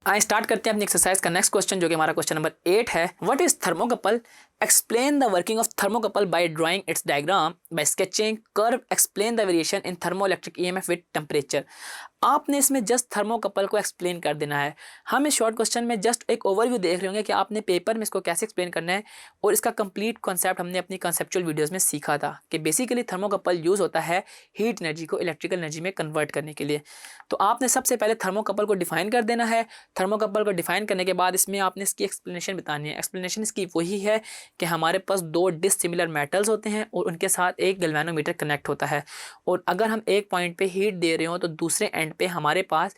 आइए स्टार्ट करते हैं अपनी एक्सरसाइज का नेक्स्ट क्वेश्चन, जो कि हमारा क्वेश्चन नंबर 8 है। What is thermocouple? Explain the working of thermocouple by drawing its diagram by sketching curve. Explain the variation in thermoelectric EMF with temperature. आपने इसमें जस्ट थर्मोकपल को एक्सप्लेन कर देना है। हम इस शॉर्ट क्वेश्चन में जस्ट एक ओवरव्यू देख रहे होंगे कि आपने पेपर में इसको कैसे एक्सप्लेन करना है, और इसका कंप्लीट कॉन्सेप्ट हमने अपनी कंसेप्चुअल वीडियोस में सीखा था कि बेसिकली थर्मोकपल यूज़ होता है हीट एनर्जी को इलेक्ट्रिकल एनर्जी में कन्वर्ट करने के लिए। तो आपने सबसे पहले थर्मोकपल को डिफाइन कर देना है। थर्मोकपल को डिफाइन करने के बाद इसमें आपने इसकी एक्सप्लेनेशन बतानी है। एक्सप्लेनेशन इसकी वही है कि हमारे पास दो डिसिमिलर मेटल्स होते हैं और उनके साथ एक गैल्वेनोमीटर कनेक्ट होता है, और अगर हम एक पॉइंट पे हीट दे रहे हो तो दूसरे एंड पे हमारे पास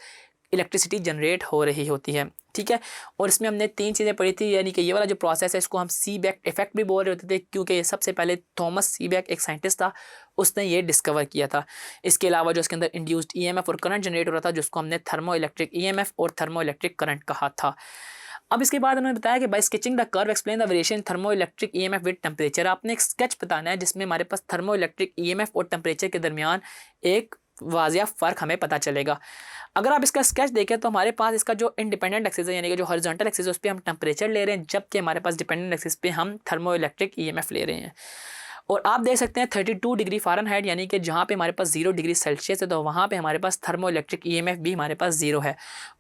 इलेक्ट्रिसिटी जनरेट हो रही होती है। ठीक है, और इसमें हमने तीन चीज़ें पढ़ी थी, यानी कि ये वाला जो प्रोसेस है इसको हम सीबेक इफेक्ट भी बोल रहे होते थे, क्योंकि ये सबसे पहले थॉमस सीबेक एक साइंटिस्ट था, उसने ये डिस्कवर किया था। इसके अलावा जो इसके अंदर इंड्यूस्ड ईएमएफ और करंट जनरेट हो रहा था, जिसको हमने थर्मो इलेक्ट्रिक ईएमएफ और थर्मो इलेक्ट्रिक करंट कहा था। अब इसके बाद उन्होंने बताया कि by sketching the curve explain the variation thermoelectric EMF with temperature. आपने एक स्केच बताना है जिसमें हमारे पास थर्मो इलेक्ट्रिक ईएमएफ और टेम्परेचर के दरमियान एक वाजिया फ़र्क हमें पता चलेगा। अगर आप इसका स्केच देखें तो हमारे पास इसका जो इंडिपेंडेंट एक्सिस है, यानी कि जो हॉरिजॉन्टल एक्सिस है, उस पर हम टेम्परेचर ले रहे हैं, जबकि हमारे पास डिपेंडेंट एक्सिस पे हम थर्मो इलेक्ट्रिक ईएमएफ ले रहे हैं। और आप देख सकते हैं 32 डिग्री फ़ारेनहाइट, यानी कि जहाँ पे हमारे पास 0 डिग्री सेल्सियस है, तो वहाँ पे हमारे पास थर्मो इलेक्ट्रिक ईएमएफ भी हमारे पास 0 है।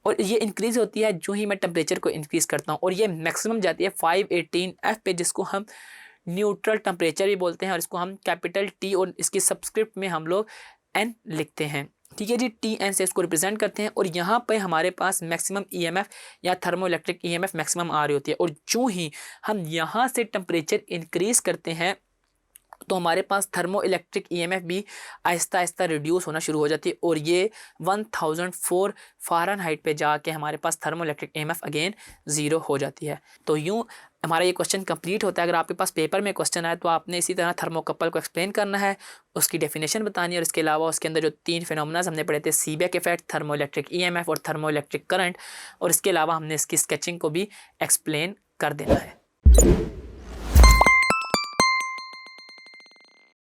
और ये इंक्रीज़ होती है जो ही मैं टेम्परेचर को इंक्रीज़ करता हूँ, और ये मैक्सिमम जाती है 518 F पे, जिसको हम न्यूट्रल टेम्परेचर भी बोलते हैं, और इसको हम कैपिटल T और इसकी सबस्क्रिप्ट में हम लोग N लिखते हैं। ठीक है जी, TN से इसको रिप्रेजेंट करते हैं, और यहाँ पे हमारे पास मैक्सिमम ईएमएफ या थर्मो इलेक्ट्रिक ईएमएफ मैक्सिमम आ रही होती है। और जो ही हम यहाँ से टेम्परेचर इंक्रीज़ करते हैं तो हमारे पास थर्मो इलेक्ट्रिक ईएमएफ भी आहिस्ता आहिस्ता रिड्यूस होना शुरू हो जाती है, और ये 1004 फ़ारेनहाइट पे जाके हमारे पास थर्मो इलेक्ट्रिक ईएमएफ अगेन 0 हो जाती है। तो यूँ हमारा ये क्वेश्चन कंप्लीट होता है। अगर आपके पास पेपर में क्वेश्चन आए तो आपने इसी तरह थर्मोकपल को एक्सप्लेन करना है, उसकी डेफिनेशन बतानी है, और इसके अलावा उसके अंदर जो तीन फिनोमेनास हमने पढ़े थे, Seebeck effect, thermo electric EMF और थर्मो इलेक्ट्रिक करंट, और इसके अलावा हमने इसकी स्केचिंग को भी एक्सप्लेन कर देना है।